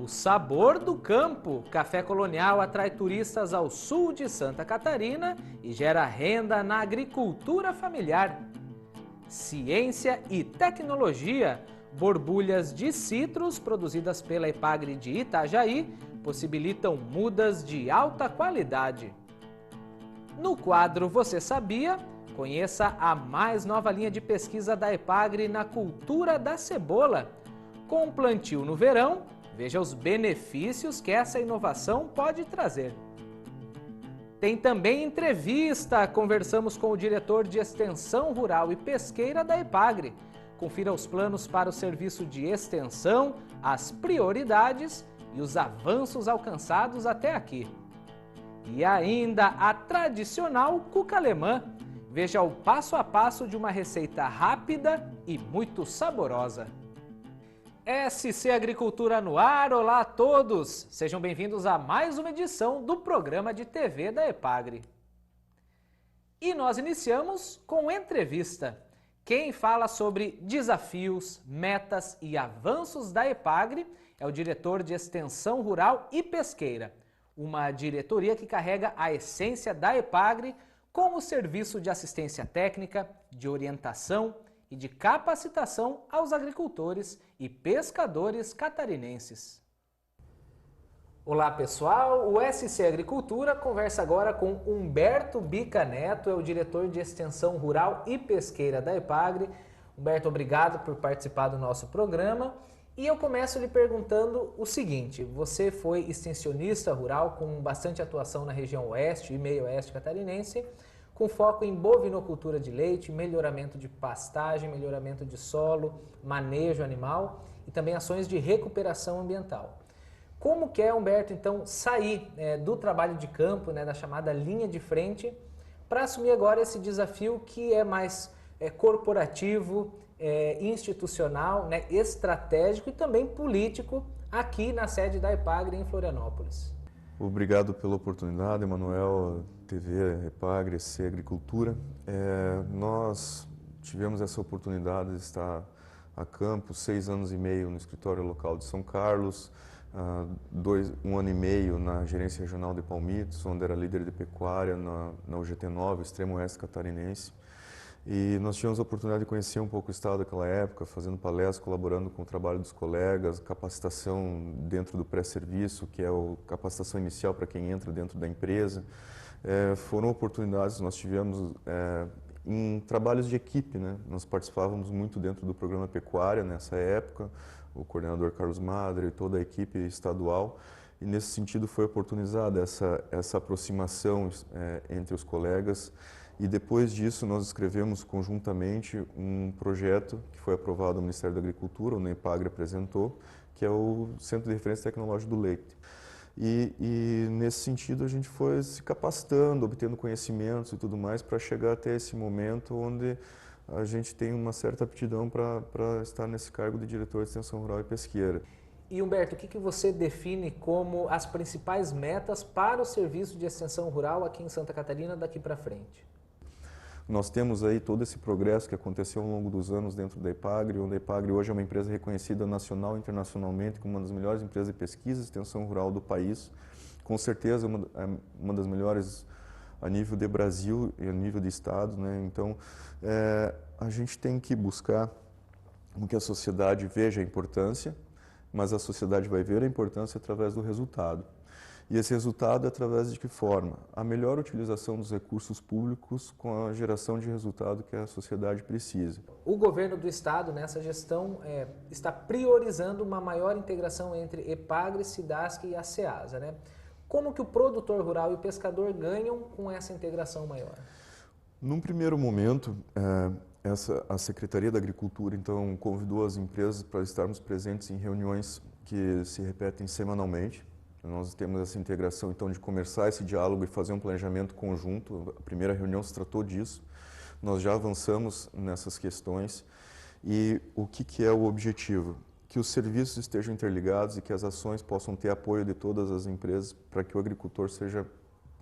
O sabor do campo. Café Colonial atrai turistas ao sul de Santa Catarina e gera renda na agricultura familiar. Ciência e tecnologia. Borbulhas de citros produzidas pela Epagre de Itajaí possibilitam mudas de alta qualidade. No quadro Você Sabia? Conheça a mais nova linha de pesquisa da Epagre na cultura da cebola. Com plantio no verão, veja os benefícios que essa inovação pode trazer. Tem também entrevista. Conversamos com o diretor de Extensão Rural e Pesqueira da Epagre. Confira os planos para o serviço de extensão, as prioridades e os avanços alcançados até aqui. E ainda a tradicional cuca alemã. Veja o passo a passo de uma receita rápida e muito saborosa. SC Agricultura no ar, olá a todos! Sejam bem-vindos a mais uma edição do programa de TV da Epagre. E nós iniciamos com entrevista. Quem fala sobre desafios, metas e avanços da Epagre é o diretor de Extensão Rural e Pesqueira, uma diretoria que carrega a essência da Epagre com o serviço de assistência técnica, de orientação e de capacitação aos agricultores e pescadores catarinenses. Olá pessoal, o SC Agricultura conversa agora com Humberto Bica Neto, é o diretor de Extensão Rural e Pesqueira da Epagre. Humberto, obrigado por participar do nosso programa. E eu começo lhe perguntando o seguinte: você foi extensionista rural com bastante atuação na região oeste e meio oeste catarinense, com foco em bovinocultura de leite, melhoramento de pastagem, melhoramento de solo, manejo animal e também ações de recuperação ambiental. Como que é, Humberto, então, sair do trabalho de campo, da chamada linha de frente, para assumir agora esse desafio que é mais corporativo, institucional, estratégico e também político aqui na sede da Epagre em Florianópolis? Obrigado pela oportunidade, Emanuel, TV, Epagre, SC Agricultura. Nós tivemos essa oportunidade de estar a campo 6 anos e meio no escritório local de São Carlos, 1 ano e meio na gerência regional de Palmitos, onde era líder de pecuária na UGT9, Extremo Oeste Catarinense. E nós tivemos a oportunidade de conhecer um pouco o estado daquela época, fazendo palestras, colaborando com o trabalho dos colegas, capacitação dentro do pré-serviço, que é a capacitação inicial para quem entra dentro da empresa. Foram oportunidades que nós tivemos em trabalhos de equipe, Nós participávamos muito dentro do programa Pecuária nessa época, o coordenador Carlos Madre e toda a equipe estadual. E nesse sentido foi oportunizada essa aproximação entre os colegas. E depois disso nós escrevemos conjuntamente um projeto que foi aprovado no Ministério da Agricultura, onde a Epagre apresentou, que é o Centro de Referência Tecnológica do Leite. E nesse sentido a gente foi se capacitando, obtendo conhecimentos e tudo mais para chegar até esse momento onde a gente tem uma certa aptidão para estar nesse cargo de diretor de Extensão Rural e Pesqueira. E Humberto, o que você define como as principais metas para o serviço de extensão rural aqui em Santa Catarina daqui para frente? Nós temos aí todo esse progresso que aconteceu ao longo dos anos dentro da Epagre, onde a Epagre hoje é uma empresa reconhecida nacional e internacionalmente como uma das melhores empresas de pesquisa e extensão rural do país. Com certeza uma das melhores a nível de Brasil e a nível de estado, Então, a gente tem que buscar que a sociedade veja a importância, mas a sociedade vai ver a importância através do resultado. E esse resultado é através de que forma? A melhor utilização dos recursos públicos com a geração de resultado que a sociedade precisa. O governo do estado, nessa gestão, está priorizando uma maior integração entre Epagre, Sidasc e a Ceasa, Como que o produtor rural e o pescador ganham com essa integração maior? Num primeiro momento, a Secretaria da Agricultura, então, convidou as empresas para estarmos presentes em reuniões que se repetem semanalmente. Nós temos essa integração, então, de começar esse diálogo e fazer um planejamento conjunto. A primeira reunião se tratou disso. Nós já avançamos nessas questões. E o que é o objetivo? Que os serviços estejam interligados e que as ações possam ter apoio de todas as empresas para que o agricultor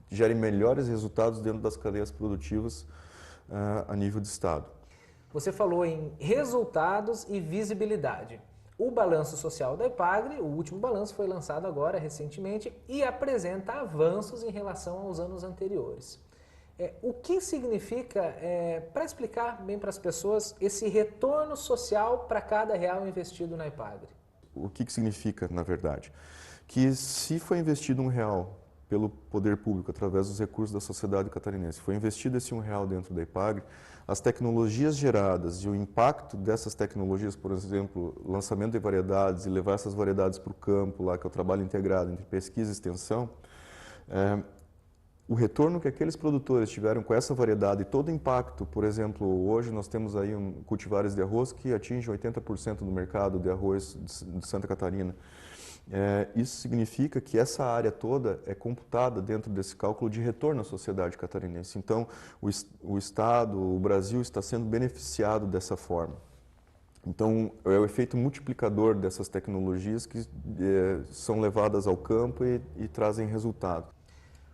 gere melhores resultados dentro das cadeias produtivas a nível de estado. Você falou em resultados e visibilidade. o balanço social da EPAGRE, o último balanço foi lançado agora recentemente e apresenta avanços em relação aos anos anteriores. O que significa, para explicar bem para as pessoas, esse retorno social para cada real investido na EPAGRE? O que significa, na verdade? Que se foi investido R$1 pelo poder público através dos recursos da sociedade catarinense, foi investido esse R$1 dentro da EPAGRE, as tecnologias geradas e o impacto dessas tecnologias, por exemplo, lançamento de variedades e levar essas variedades para o campo, lá que é o trabalho integrado entre pesquisa e extensão, o retorno que aqueles produtores tiveram com essa variedade e todo o impacto, por exemplo, hoje nós temos aí cultivares de arroz que atingem 80% do mercado de arroz de Santa Catarina. Isso significa que essa área toda é computada dentro desse cálculo de retorno à sociedade catarinense. Então, o Estado, o Brasil está sendo beneficiado dessa forma. Então, é o efeito multiplicador dessas tecnologias que são levadas ao campo e trazem resultado.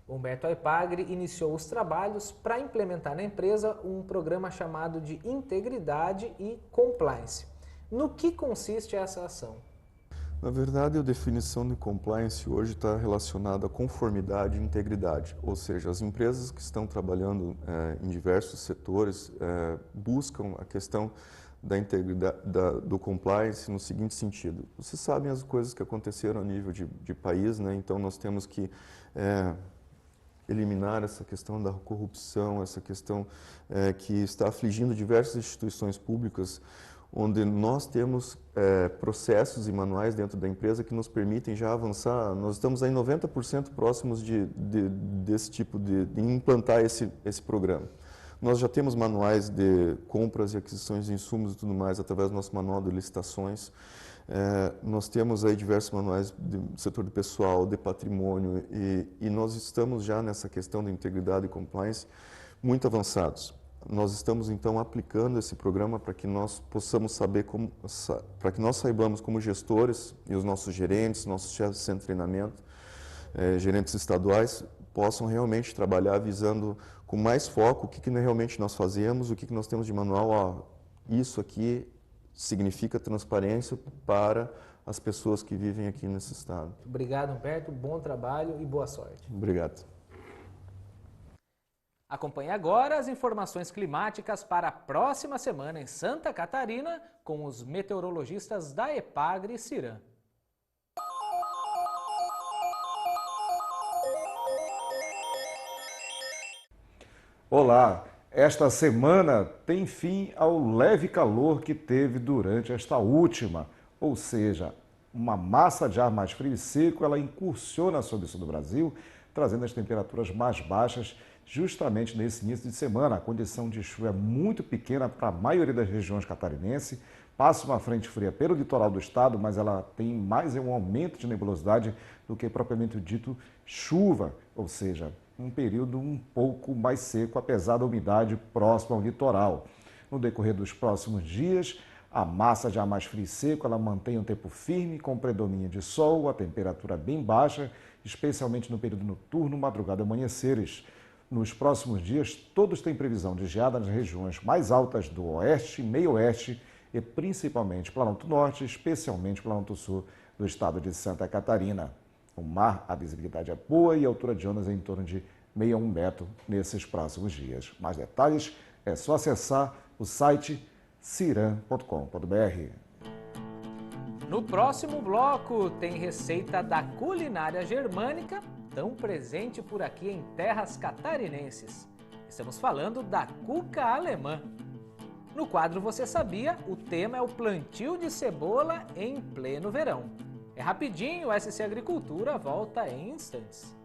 Humberto, a EPAGRE iniciou os trabalhos para implementar na empresa um programa chamado de Integridade e Compliance. No que consiste essa ação? Na verdade, a definição de compliance hoje está relacionada à conformidade e integridade, ou seja, as empresas que estão trabalhando em diversos setores buscam a questão da integridade, do compliance no seguinte sentido. Vocês sabem as coisas que aconteceram a nível de país, né? Então nós temos que eliminar essa questão da corrupção, essa questão que está afligindo diversas instituições públicas, onde nós temos processos e manuais dentro da empresa que nos permitem já avançar. Nós estamos aí 90% próximos desse tipo de implantar esse programa. Nós já temos manuais de compras e aquisições de insumos e tudo mais através do nosso manual de licitações. Nós temos aí diversos manuais do setor de pessoal, de patrimônio e nós estamos já nessa questão de integridade e compliance muito avançados. Nós estamos então aplicando esse programa para que nós possamos saber para que nós saibamos como gestores e os nossos gerentes, nossos chefes de centro de treinamento, gerentes estaduais, possam realmente trabalhar visando com mais foco o que realmente nós fazemos, o que nós temos de manual. Isso aqui significa transparência para as pessoas que vivem aqui nesse estado. Obrigado, Humberto. Bom trabalho e boa sorte. Obrigado. Acompanhe agora as informações climáticas para a próxima semana em Santa Catarina com os meteorologistas da EPAGRE Ciran. Olá, esta semana tem fim ao leve calor que teve durante esta última, ou seja, uma massa de ar mais frio e seco, ela incursiona sobre o sul do Brasil, trazendo as temperaturas mais baixas justamente nesse início de semana. A condição de chuva é muito pequena para a maioria das regiões catarinenses, passa uma frente fria pelo litoral do estado, mas ela tem mais um aumento de nebulosidade do que propriamente dito chuva, ou seja, um período um pouco mais seco, apesar da umidade próxima ao litoral. No decorrer dos próximos dias, a massa de ar mais frio e seco, ela mantém um tempo firme, com predomínio de sol, a temperatura bem baixa, especialmente no período noturno, madrugada e amanheceres. Nos próximos dias, todos têm previsão de geada nas regiões mais altas do oeste, meio-oeste e principalmente Planalto Norte, especialmente Planalto Sul do estado de Santa Catarina. O mar, a visibilidade é boa e a altura de ondas é em torno de 61 metros nesses próximos dias. Mais detalhes é só acessar o site ciran.com.br. No próximo bloco tem receita da culinária germânica, tão presente por aqui em terras catarinenses. Estamos falando da cuca alemã. No quadro Você Sabia, o tema é o plantio de cebola em pleno verão. É rapidinho, o SC Agricultura volta em instantes.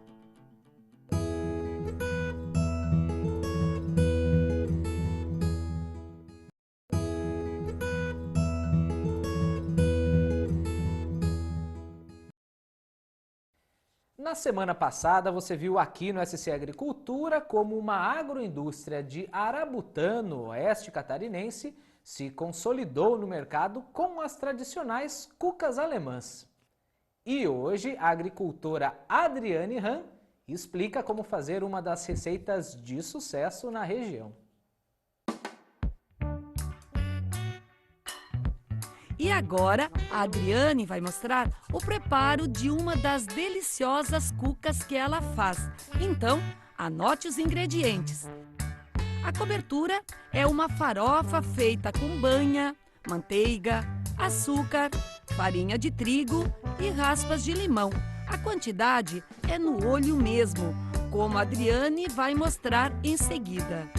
Na semana passada, você viu aqui no SC Agricultura como uma agroindústria de Arabutã, no oeste catarinense, se consolidou no mercado com as tradicionais cucas alemãs. E hoje a agricultora Adriane Ram explica como fazer uma das receitas de sucesso na região. E agora, a Adriane vai mostrar o preparo de uma das deliciosas cucas que ela faz. Então, anote os ingredientes. A cobertura é uma farofa feita com banha, manteiga, açúcar, farinha de trigo e raspas de limão. A quantidade é no olho mesmo, como a Adriane vai mostrar em seguida.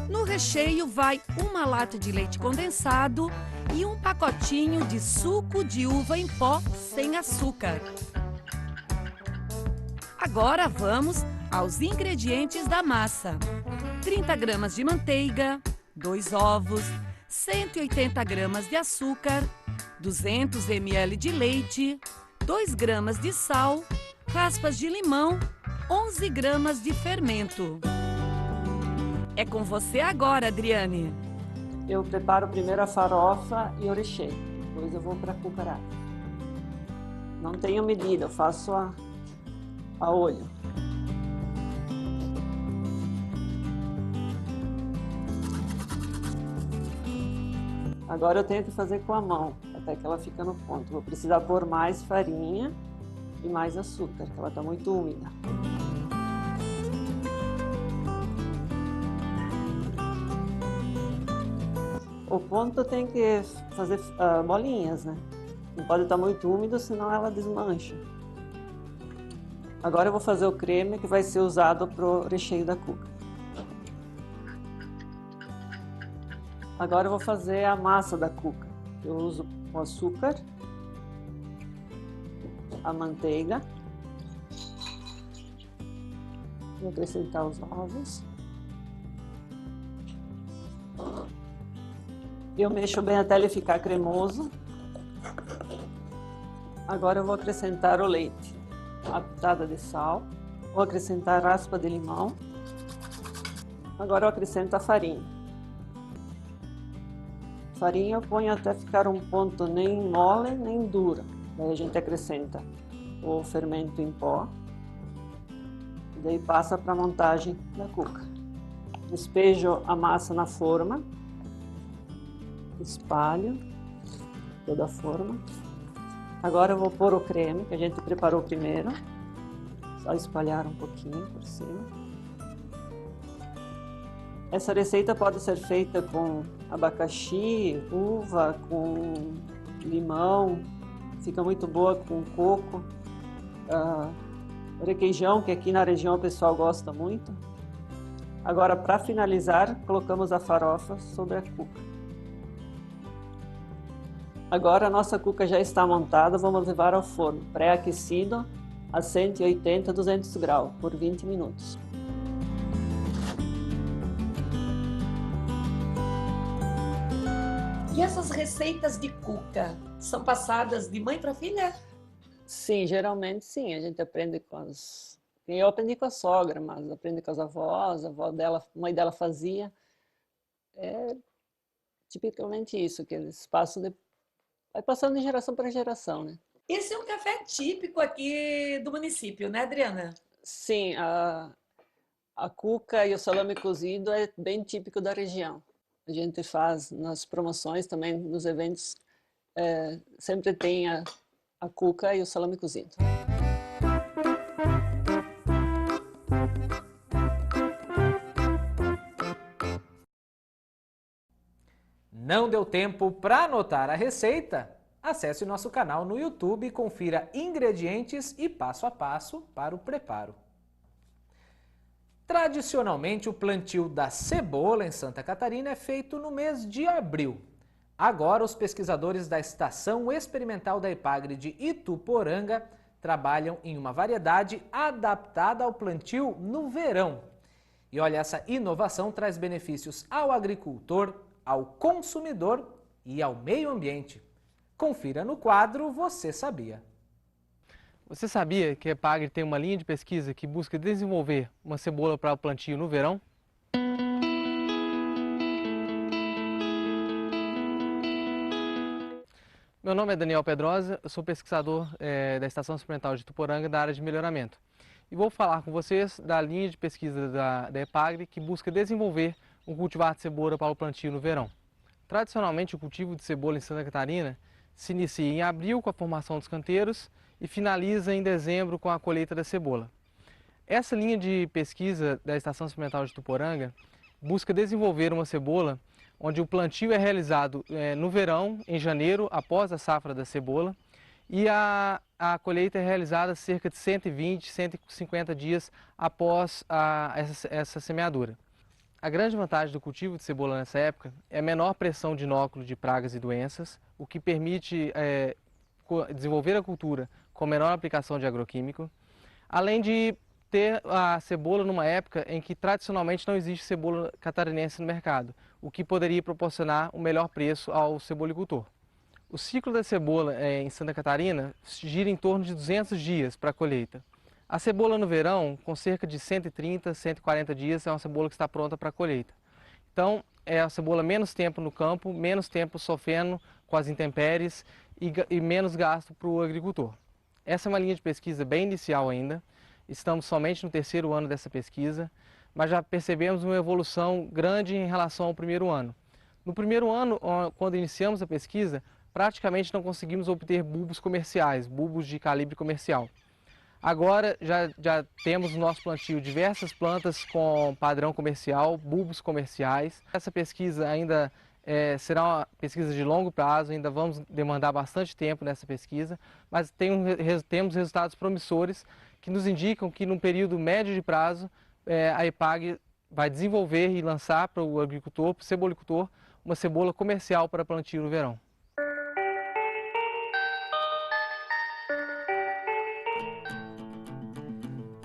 No recheio vai uma lata de leite condensado e um pacotinho de suco de uva em pó sem açúcar. Agora vamos aos ingredientes da massa. 30 gramas de manteiga, 2 ovos, 180 gramas de açúcar, 200 ml de leite, 2 gramas de sal, raspas de limão, 11 gramas de fermento. É com você agora, Adriane. Eu preparo primeiro a farofa e o recheio, depois eu vou para a cucarada. Não tenho medida, eu faço a olho. Agora eu tenho que fazer com a mão, até que ela fica no ponto. Vou precisar pôr mais farinha e mais açúcar, que ela está muito úmida. O ponto tem que fazer bolinhas, né? Não pode estar muito úmido, senão ela desmancha. Agora eu vou fazer o creme que vai ser usado para o recheio da cuca. Agora eu vou fazer a massa da cuca. Eu uso o açúcar, a manteiga, vou acrescentar os ovos. Eu mexo bem até ele ficar cremoso. Agora eu vou acrescentar o leite, a pitada de sal, vou acrescentar a raspa de limão. Agora eu acrescento a farinha. Farinha eu ponho até ficar um ponto nem mole nem dura. Daí a gente acrescenta o fermento em pó. Daí passa para a montagem da cuca. Despejo a massa na forma. Espalho toda a forma. Agora eu vou pôr o creme que a gente preparou primeiro. Só espalhar um pouquinho por cima. Essa receita pode ser feita com abacaxi, uva, com limão. Fica muito boa com coco. Requeijão, que aqui na região o pessoal gosta muito. Agora, para finalizar, colocamos a farofa sobre a cuca. Agora a nossa cuca já está montada, vamos levar ao forno pré-aquecido a 180, 200 graus por 20 minutos. E essas receitas de cuca são passadas de mãe para filha? Sim, geralmente sim, a gente aprende com as... Eu aprendi com a sogra, mas aprendi com as avós, a avó dela, a mãe dela fazia. É tipicamente isso, que eles passam de... Vai passando de geração para geração, né? Esse é um café típico aqui do município, né, Adriana? Sim, a cuca e o salame cozido é bem típico da região. A gente faz nas promoções também, nos eventos, sempre tem a cuca e o salame cozido. Não deu tempo para anotar a receita? Acesse o nosso canal no YouTube e confira ingredientes e passo a passo para o preparo. Tradicionalmente, o plantio da cebola em Santa Catarina é feito no mês de abril. Agora, os pesquisadores da Estação Experimental da Epagre de Ituporanga trabalham em uma variedade adaptada ao plantio no verão. E olha, essa inovação traz benefícios ao agricultor, ao consumidor e ao meio ambiente. Confira no quadro Você Sabia? Você sabia que a Epagre tem uma linha de pesquisa que busca desenvolver uma cebola para o plantio no verão? Meu nome é Daniel Pedrosa, eu sou pesquisador da Estação Experimental de Ituporanga da área de melhoramento. E vou falar com vocês da linha de pesquisa da Epagre que busca desenvolver um cultivar de cebola para o plantio no verão. Tradicionalmente, o cultivo de cebola em Santa Catarina se inicia em abril com a formação dos canteiros e finaliza em dezembro com a colheita da cebola. Essa linha de pesquisa da Estação Experimental de Tuporanga busca desenvolver uma cebola onde o plantio é realizado no verão, em janeiro, após a safra da cebola, e a colheita é realizada cerca de 120, 150 dias após essa semeadura. A grande vantagem do cultivo de cebola nessa época é a menor pressão de inóculo de pragas e doenças, o que permite desenvolver a cultura com menor aplicação de agroquímico, além de ter a cebola numa época em que tradicionalmente não existe cebola catarinense no mercado, o que poderia proporcionar um melhor preço ao cebolicultor. O ciclo da cebola em Santa Catarina gira em torno de 200 dias para a colheita. A cebola no verão, com cerca de 130, 140 dias, é uma cebola que está pronta para a colheita. Então, é a cebola menos tempo no campo, menos tempo sofrendo com as intempéries e menos gasto para o agricultor. Essa é uma linha de pesquisa bem inicial ainda. Estamos somente no terceiro ano dessa pesquisa, mas já percebemos uma evolução grande em relação ao primeiro ano. No primeiro ano, quando iniciamos a pesquisa, praticamente não conseguimos obter bulbos comerciais, bulbos de calibre comercial. Agora já temos no nosso plantio diversas plantas com padrão comercial, bulbos comerciais. Essa pesquisa ainda será uma pesquisa de longo prazo, ainda vamos demandar bastante tempo nessa pesquisa, mas temos resultados promissores que nos indicam que num período médio de prazo a EPAG vai desenvolver e lançar para o agricultor, para o cebolicultor, uma cebola comercial para plantio no verão.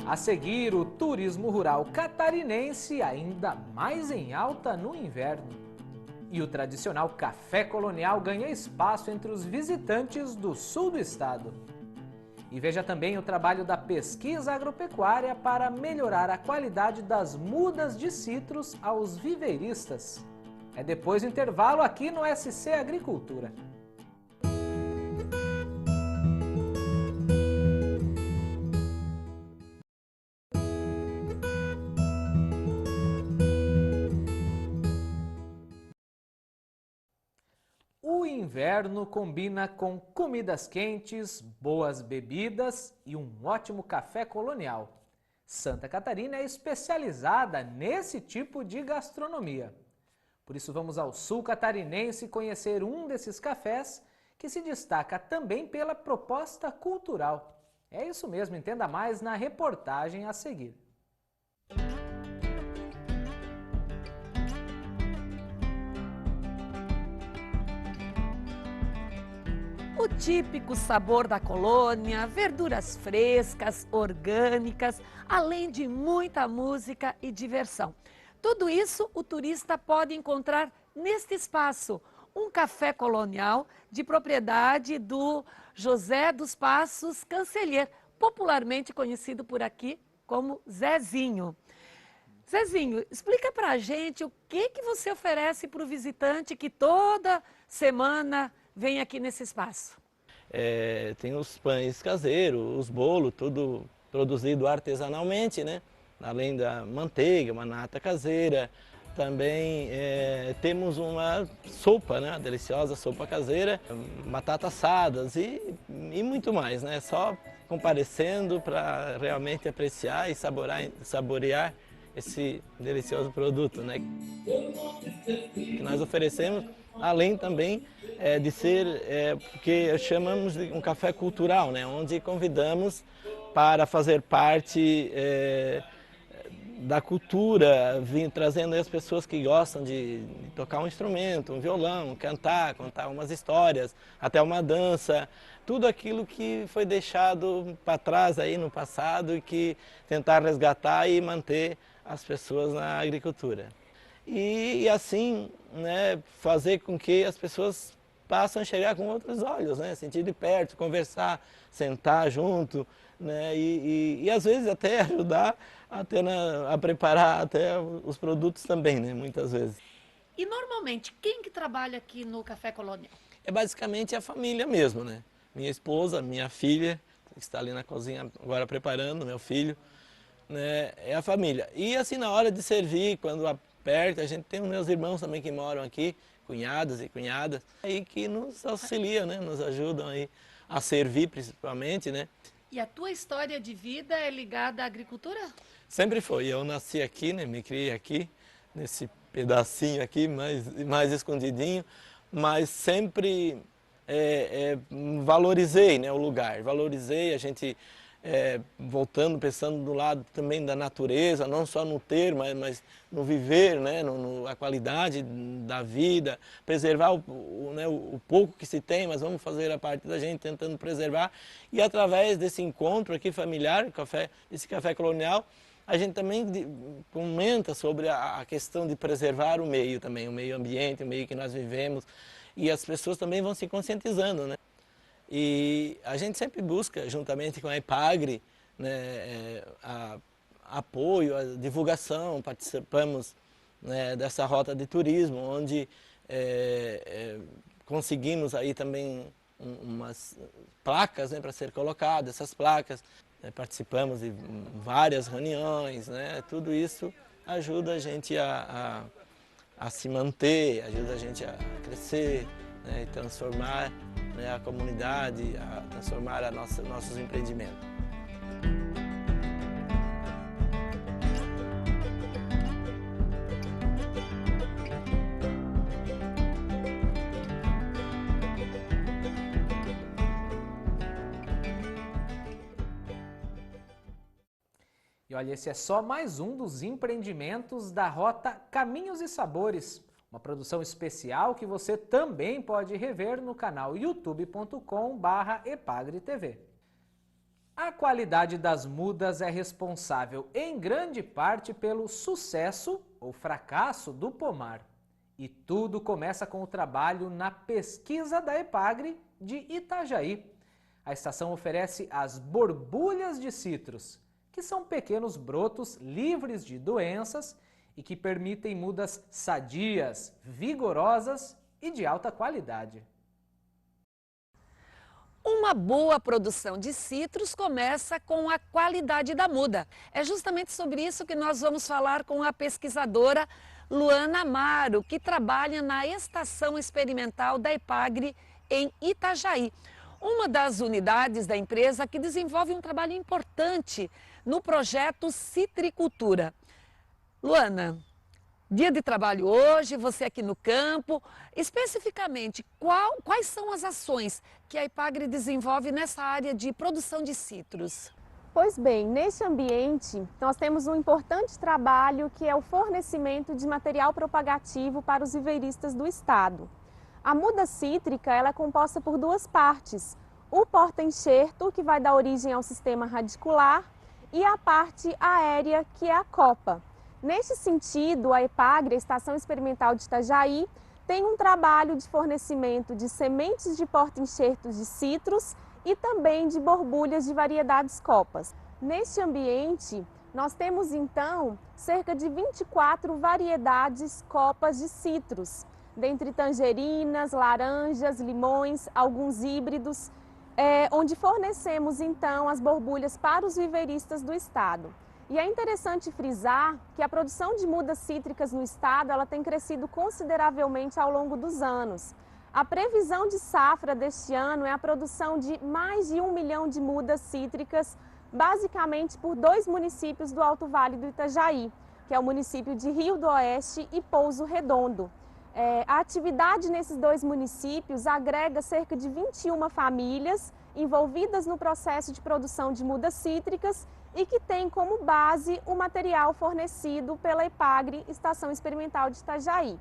A seguir, o turismo rural catarinense ainda mais em alta no inverno. E o tradicional café colonial ganha espaço entre os visitantes do sul do estado. E veja também o trabalho da pesquisa agropecuária para melhorar a qualidade das mudas de citros aos viveiristas. É depois do intervalo aqui no SC Agricultura. O inverno combina com comidas quentes, boas bebidas e um ótimo café colonial. Santa Catarina é especializada nesse tipo de gastronomia. Por isso vamos ao sul catarinense conhecer um desses cafés que se destaca também pela proposta cultural. É isso mesmo, entenda mais na reportagem a seguir. O típico sabor da colônia, verduras frescas, orgânicas, além de muita música e diversão. Tudo isso o turista pode encontrar neste espaço, um café colonial de propriedade do José dos Passos Cancellier, popularmente conhecido por aqui como Zezinho. Zezinho, explica pra gente o que você oferece para o visitante que toda semana vem aqui nesse espaço. Tem os pães caseiros, os bolos, tudo produzido artesanalmente, né? Além da manteiga, uma nata caseira. Também temos uma sopa, né? Deliciosa sopa caseira, batatas assadas e muito mais, né? Só comparecendo para realmente apreciar e saborear esse delicioso produto, né? Que nós oferecemos, além também de ser, porque chamamos de um café cultural, né? Onde convidamos para fazer parte da cultura, trazendo aí as pessoas que gostam de tocar um instrumento, um violão, cantar, contar umas histórias, até uma dança, tudo aquilo que foi deixado para trás aí no passado e que tentar resgatar e manter as pessoas na agricultura. E assim, né, fazer com que as pessoas passem a chegar com outros olhos, né, sentir de perto, conversar, sentar junto, né, e às vezes até ajudar a preparar até os produtos também, né, muitas vezes. E normalmente, quem que trabalha aqui no Café Colonial? É basicamente a família mesmo, né, minha esposa, minha filha, que está ali na cozinha agora preparando, meu filho, né, é a família. E assim, na hora de servir, quando perto. A gente tem os meus irmãos também que moram aqui, cunhados e cunhadas, aí que nos auxiliam, né? Nos ajudam aí a servir principalmente, né? E a tua história de vida é ligada à agricultura? Sempre foi. Eu nasci aqui, né? Me criei aqui, nesse pedacinho aqui, mais escondidinho, mas sempre valorizei, né, o lugar. Valorizei, a gente voltando, pensando do lado também da natureza, não só no ter, mas no viver, né, a qualidade da vida, preservar o pouco que se tem, mas vamos fazer a parte da gente tentando preservar. E através desse encontro aqui familiar, esse café colonial, a gente também comenta sobre a questão de preservar o meio também, o meio ambiente, o meio que nós vivemos, e as pessoas também vão se conscientizando, né? E a gente sempre busca, juntamente com a EPAGRE, né, apoio, a divulgação, participamos, né, dessa rota de turismo, onde conseguimos aí também umas placas, né, para ser colocadas, essas placas, participamos de várias reuniões, né, tudo isso ajuda a gente a se manter, ajuda a gente a crescer, né, e transformar, né, a comunidade, a transformar nossos empreendimentos. E olha, esse é só mais um dos empreendimentos da Rota Caminhos e Sabores, uma produção especial que você também pode rever no canal youtube.com/epagretv. A qualidade das mudas é responsável em grande parte pelo sucesso ou fracasso do pomar. E tudo começa com o trabalho na pesquisa da EPAGRE de Itajaí. A estação oferece as borbulhas de citros, que são pequenos brotos livres de doenças e que permitem mudas sadias, vigorosas e de alta qualidade. Uma boa produção de citros começa com a qualidade da muda. É justamente sobre isso que nós vamos falar com a pesquisadora Luana Amaro, que trabalha na Estação Experimental da EPAGRE em Itajaí. Uma das unidades da empresa que desenvolve um trabalho importante no projeto Citricultura. Luana, dia de trabalho hoje, você aqui no campo. Especificamente, quais são as ações que a EPAGRE desenvolve nessa área de produção de citros? Pois bem, neste ambiente nós temos um importante trabalho que é o fornecimento de material propagativo para os viveiristas do estado. A muda cítrica ela é composta por duas partes, o porta-enxerto, que vai dar origem ao sistema radicular, e a parte aérea, que é a copa. Neste sentido, a EPAGRE, a Estação Experimental de Itajaí, tem um trabalho de fornecimento de sementes de porta-enxertos de citros e também de borbulhas de variedades copas. Neste ambiente, nós temos então cerca de 24 variedades copas de citros, dentre tangerinas, laranjas, limões, alguns híbridos, onde fornecemos então as borbulhas para os viveiristas do estado. E é interessante frisar que a produção de mudas cítricas no estado ela tem crescido consideravelmente ao longo dos anos. A previsão de safra deste ano é a produção de mais de 1 milhão de mudas cítricas, basicamente por 2 municípios do Alto Vale do Itajaí, que é o município de Rio do Oeste e Pouso Redondo. A atividade nesses 2 municípios agrega cerca de 21 famílias envolvidas no processo de produção de mudas cítricas e que tem como base o material fornecido pela EPAGRE, Estação Experimental de Itajaí.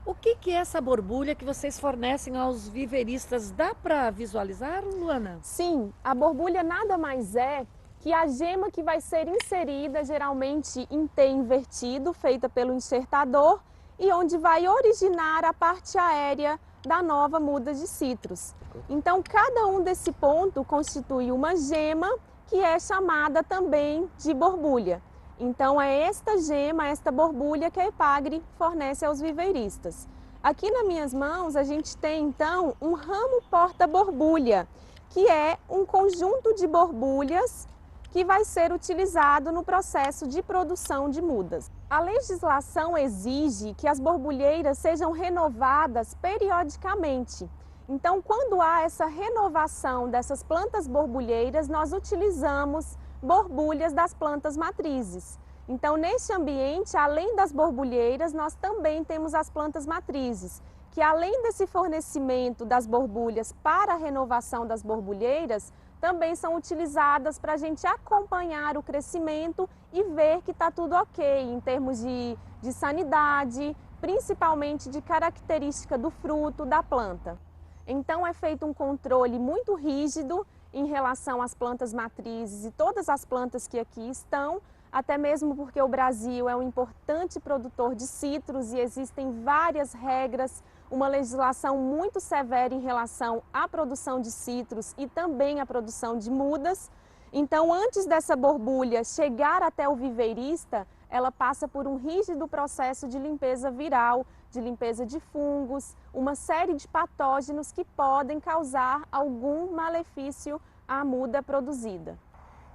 O que é essa borbulha que vocês fornecem aos viveiristas? Dá para visualizar, Luana? Sim, a borbulha nada mais é que a gema que vai ser inserida, geralmente em T invertido, feita pelo enxertador, e onde vai originar a parte aérea da nova muda de citros. Então, cada um desse ponto constitui uma gema que é chamada também de borbulha. Então, é esta gema, esta borbulha que a EPAGRE fornece aos viveiristas. Aqui nas minhas mãos, a gente tem, então, um ramo porta-borbulha, que é um conjunto de borbulhas que vai ser utilizado no processo de produção de mudas. A legislação exige que as borbulheiras sejam renovadas periodicamente. Então, quando há essa renovação dessas plantas borbulheiras, nós utilizamos borbulhas das plantas matrizes. Então, neste ambiente, além das borbulheiras, nós também temos as plantas matrizes, que além desse fornecimento das borbulhas para a renovação das borbulheiras, também são utilizadas para a gente acompanhar o crescimento e ver que está tudo ok em termos de sanidade, principalmente de característica do fruto da planta. Então é feito um controle muito rígido em relação às plantas matrizes e todas as plantas que aqui estão, até mesmo porque o Brasil é um importante produtor de citros e existem várias regras, uma legislação muito severa em relação à produção de citros e também à produção de mudas. Então, antes dessa borbulha chegar até o viveirista, ela passa por um rígido processo de limpeza viral, de limpeza de fungos, uma série de patógenos que podem causar algum malefício à muda produzida.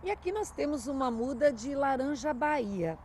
E aqui nós temos uma muda de laranja Bahia.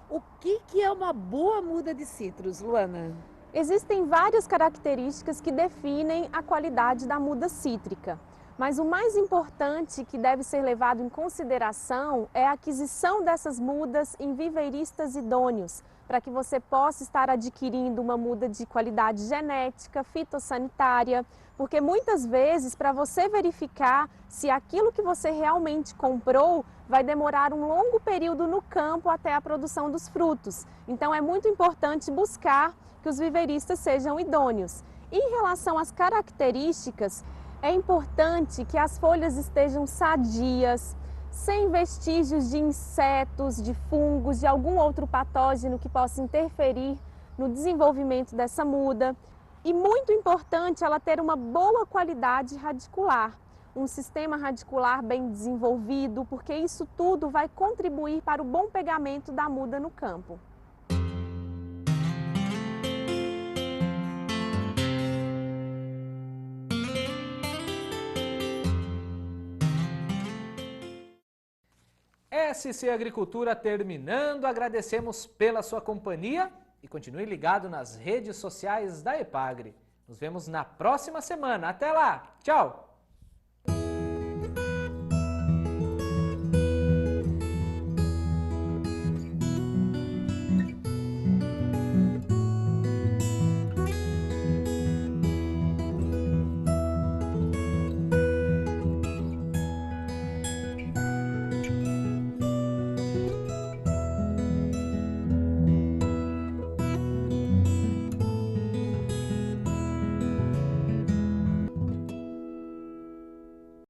O que é uma boa muda de citros, Luana? Existem várias características que definem a qualidade da muda cítrica, mas o mais importante que deve ser levado em consideração é a aquisição dessas mudas em viveiristas idôneos, para que você possa estar adquirindo uma muda de qualidade genética, fitossanitária, porque muitas vezes para você verificar se aquilo que você realmente comprou vai demorar um longo período no campo até a produção dos frutos. Então é muito importante buscar que os viveiristas sejam idôneos. Em relação às características, é importante que as folhas estejam sadias, sem vestígios de insetos, de fungos, de algum outro patógeno que possa interferir no desenvolvimento dessa muda. E muito importante ela ter uma boa qualidade radicular, um sistema radicular bem desenvolvido, porque isso tudo vai contribuir para o bom pegamento da muda no campo. SC Agricultura terminando, agradecemos pela sua companhia e continue ligado nas redes sociais da EPAGRE. Nos vemos na próxima semana. Até lá! Tchau!